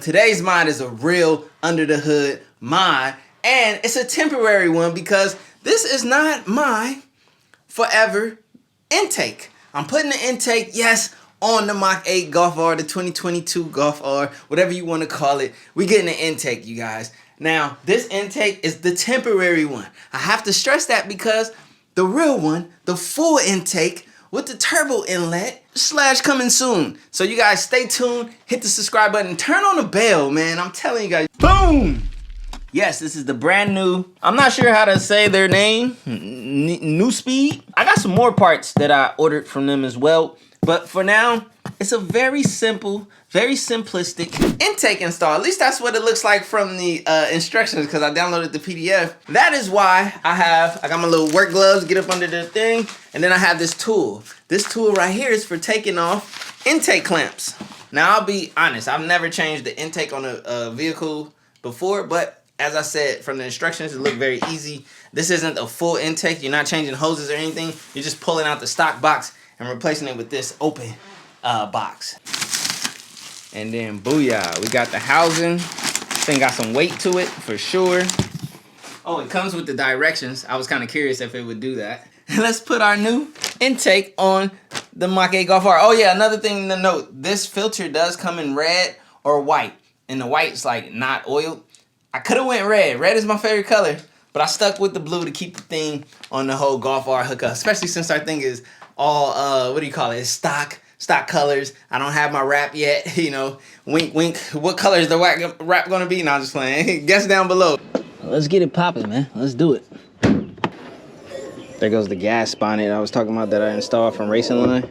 today's mod is a real under the hood mod, and it's a temporary one because this is not my forever intake. I'm putting the intake, yes, on the MK8 Golf R, the 2022 Golf R, whatever you want to call it. We're getting an intake, you guys. Now, this intake is the temporary one. I have to stress that because the real one, the full intake with the turbo inlet, / coming soon. So you guys stay tuned, hit the subscribe button, turn on the bell, man. I'm telling you guys, boom! Yes, this is the brand new, I'm not sure how to say their name, Neuspeed. I got some more parts that I ordered from them as well. But for now, it's a very simple, very simplistic intake install. At least that's what it looks like from the instructions because I downloaded the PDF. That is why I got my little work gloves, get up under the thing, and then I have this tool. This tool right here is for taking off intake clamps. Now, I'll be honest, I've never changed the intake on a vehicle before, but as I said, from the instructions, it looked very easy. This isn't a full intake. You're not changing hoses or anything. You're just pulling out the stock box and replacing it with this open box. And then booyah, we got the housing. Thing got some weight to it for sure. Oh, it comes with the directions. I was kind of curious if it would do that. Let's put our new intake on the MK8 Golf R. Oh yeah, another thing to note, this filter does come in red or white. And the white's like not oiled. I could have went red. Red is my favorite color, but I stuck with the blue to keep the thing on the whole Golf R hookup, especially since our thing is all, what do you call it? It's stock colors. I don't have my wrap yet, you know, wink, wink. What color is the wrap gonna be? No, I'm just playing. Guess down below. Let's get it popping, man. Let's do it. There goes the gas bonnet I was talking about that I installed from Racing Line.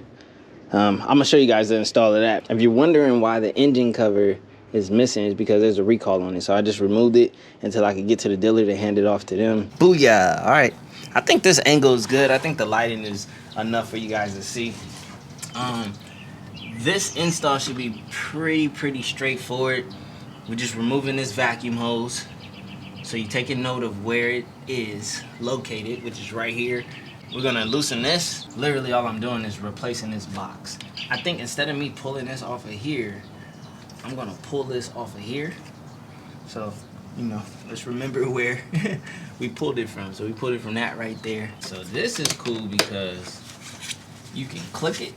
I'm gonna show you guys the install of that. If you're wondering why the engine cover is missing, it's because there's a recall on it. So I just removed it until I could get to the dealer to hand it off to them. Booyah, all right. I think this angle is good. I think the lighting is enough for you guys to see. This install should be pretty straightforward. We're just removing this vacuum hose. So you take a note of where it is located, which is right here. We're gonna loosen this. Literally all I'm doing is replacing this box. I think instead of me pulling this off of here, I'm gonna pull this off of here. So, you know, let's remember where we pulled it from. So we pulled it from that right there. So this is cool because you can click it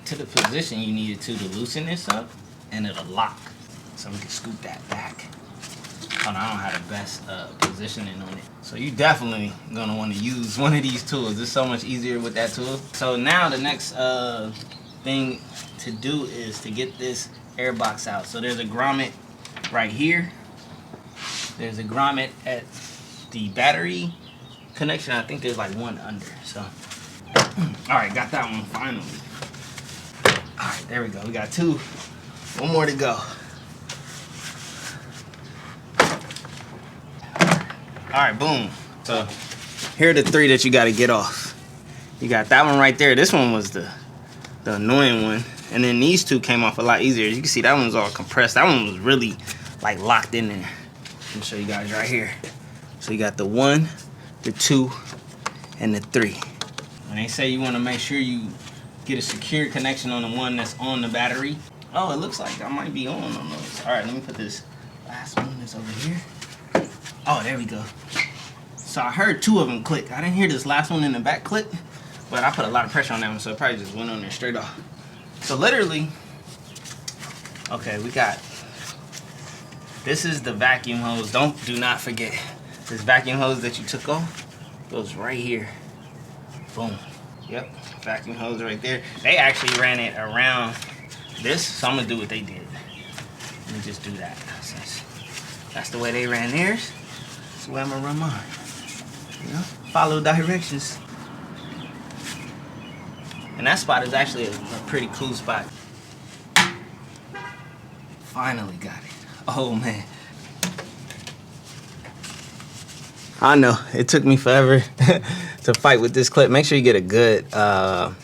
to the position you need it to loosen this up, and it'll lock. So we can scoop that back. Oh, no, I don't have the best positioning on it. So you definitely gonna wanna use one of these tools. It's so much easier with that tool. So now the next thing to do is to get this air box out. So there's a grommet right here. There's a grommet at the battery connection. I think there's like one under. So, all right, got that one finally. All right, there we go. We got two. One more to go. All right, boom. So here are the three that you got to get off. You got that one right there. This one was the annoying one. And then these two came off a lot easier. As you can see, that one was all compressed. That one was really like locked in there. Let me show you guys right here. So you got the 1, the 2, and the 3. When they say you want to make sure you get a secure connection on the one that's on the battery. Oh, it looks like I might be on those. All right, let me put this last one that's over here. Oh, there we go. So I heard 2 of them click. I didn't hear this last one in the back click, but I put a lot of pressure on that one, so it probably just went on there straight off. So literally, okay, we got, this is the vacuum hose. Do not forget, this vacuum hose that you took off goes right here. Boom. Yep, vacuum hose right there. They actually ran it around this, so I'm gonna do what they did. Let me just do that. Since that's the way they ran theirs, that's the way I'm gonna run mine. You know, follow directions. And that spot is actually a pretty cool spot. Finally got it. Oh man. I know, it took me forever to fight with this clip. Make sure you get a good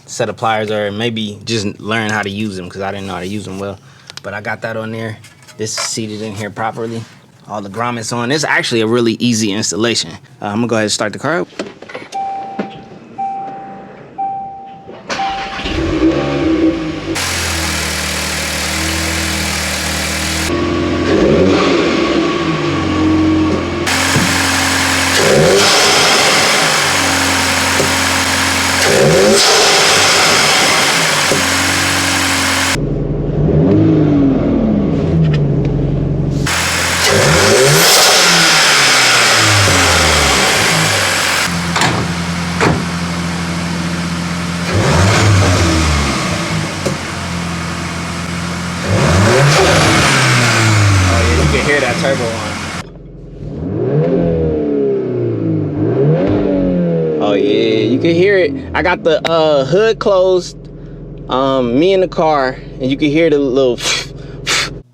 set of pliers, or maybe just learn how to use them, because I didn't know how to use them well. But I got that on there. This is seated in here properly. All the grommets on. It's actually a really easy installation. I'm gonna go ahead and start the car up. Oh yeah, you can hear it. I got the hood closed, me in the car, and you can hear the little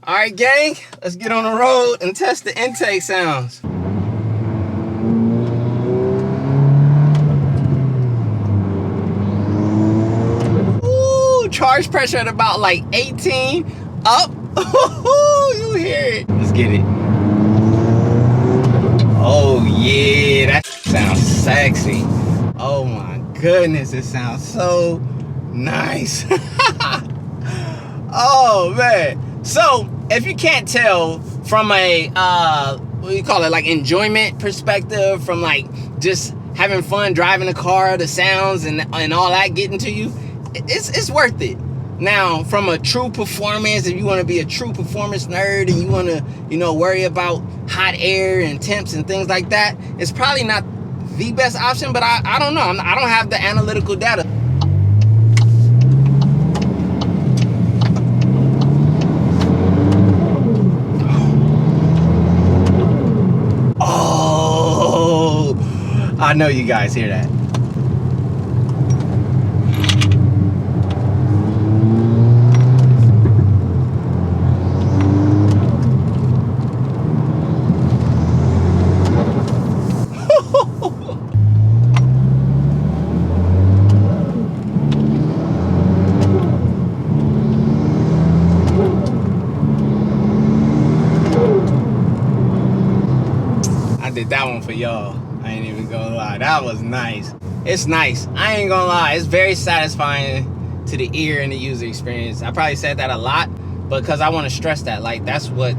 all right, gang, let's get on the road and test the intake sounds. Ooh, charge pressure at about like 18 up. You hear it. Let's get it. Oh yeah, that sounds sexy. Oh my goodness, it sounds so nice. Oh man. So if you can't tell from a what do you call it, like enjoyment perspective, from like just having fun driving the car, the sounds and all that getting to you, it's worth it. Now, from a true performance, if you want to be a true performance nerd and you want to, you know, worry about hot air and temps and things like that, it's probably not the best option, but I don't know. I don't have the analytical data. Oh, I know you guys hear that. I did that one for y'all. I ain't even gonna lie. That was nice. It's nice. I ain't gonna lie. It's very satisfying to the ear and the user experience. I probably said that a lot because I want to stress that. Like, that's what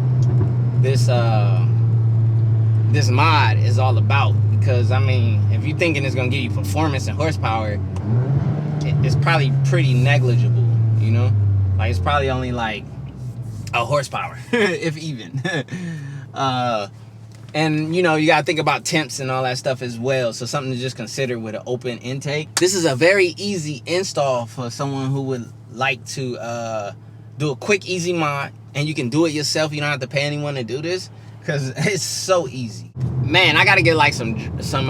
this this mod is all about. Because, I mean, if you're thinking it's gonna give you performance and horsepower, it's probably pretty negligible, you know? Like, it's probably only like a horsepower, if even. And you know, you gotta think about temps and all that stuff as well. So something to just consider with an open intake. This is a very easy install for someone who would like to do a quick, easy mod, and you can do it yourself. You don't have to pay anyone to do this because it's so easy. Man, I gotta get like some.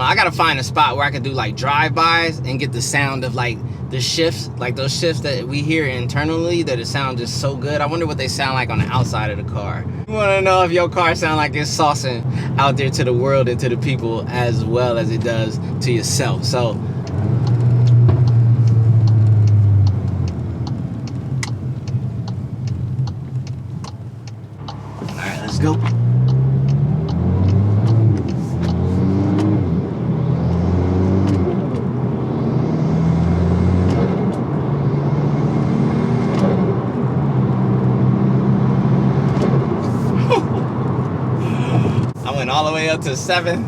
I gotta find a spot where I can do like drive-bys and get the sound of like the shifts, like those shifts that we hear internally that it sounds just so good. I wonder what they sound like on the outside of the car. You wanna know if your car sound like it's saucing out there to the world and to the people as well as it does to yourself. So all right, let's go. All the way up to 7.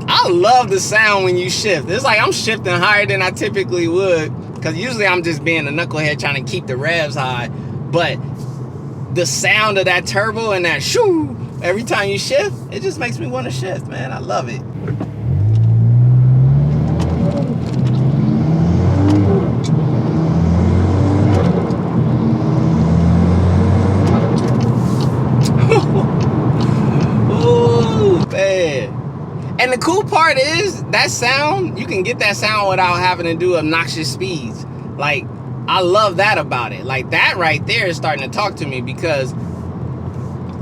I love the sound when you shift. It's like I'm shifting higher than I typically would, because usually I'm just being a knucklehead trying to keep the revs high. But the sound of that turbo and that shoo every time you shift, it just makes me want to shift, man. I love it. And the cool part is that sound, you can get that sound without having to do obnoxious speeds. Like, I love that about it. Like, that right there is starting to talk to me, because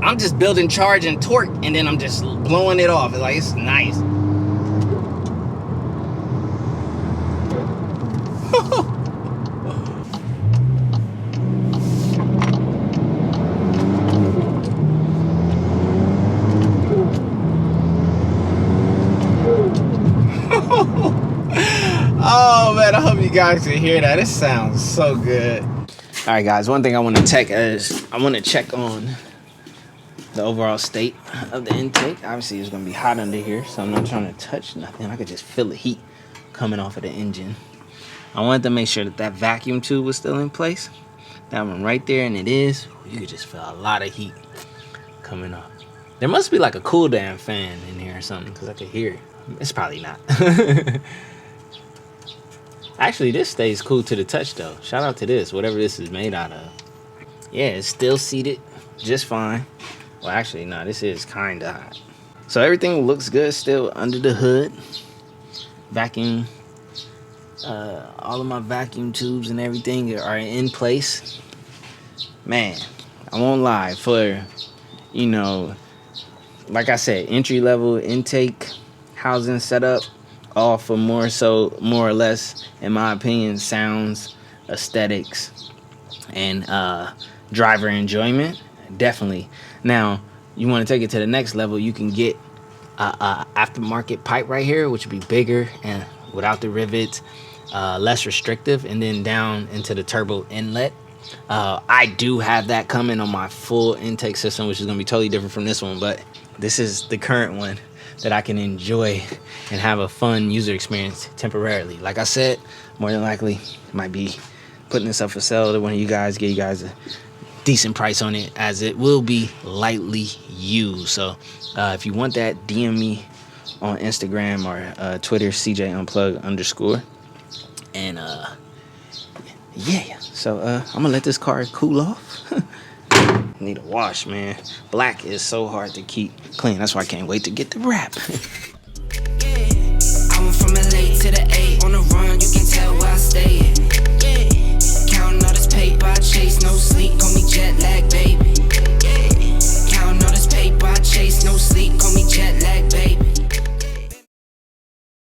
I'm just building charge and torque and then I'm just blowing it off. Like, it's nice. Oh man, I hope you guys can hear that. It sounds so good. All right, guys. One thing I want to check is I want to check on the overall state of the intake. Obviously, it's gonna be hot under here, so I'm not trying to touch nothing. I could just feel the heat coming off of the engine. I wanted to make sure that that vacuum tube was still in place. That one right there, and it is. You could just feel a lot of heat coming off. There must be like a cool down fan in here or something, because I could hear it. It's probably not. Actually, this stays cool to the touch though. Shout out to this, whatever this is made out of. Yeah, it's still seated just fine. Well, actually, no, this is kind of hot. So everything looks good still under the hood. Vacuum All of my vacuum tubes and everything are in place. Man, I won't lie, for, you know, like I said, entry level intake housing setup, all for more or less, in my opinion, sounds, aesthetics, and driver enjoyment. Definitely. Now, you want to take it to the next level, you can get a aftermarket pipe right here, which would be bigger and without the rivets, less restrictive, and then down into the turbo inlet. I do have that coming on my full intake system, which is going to be totally different from this one, but this is the current one that I can enjoy and have a fun user experience temporarily. Like I said, more than likely might be putting this up for sale to one of you guys, get you guys a decent price on it, as it will be lightly used. So if you want that, DM me on Instagram or Twitter, CJ_Unplug_. And yeah, so I'm gonna let this car cool off. Need a wash, man. Black is so hard to keep clean. That's why I can't wait to get the wrap. I went from LA to the A on the run, you can tell where I stay. Counting all this paper I chase, no sleep, call me jet lag.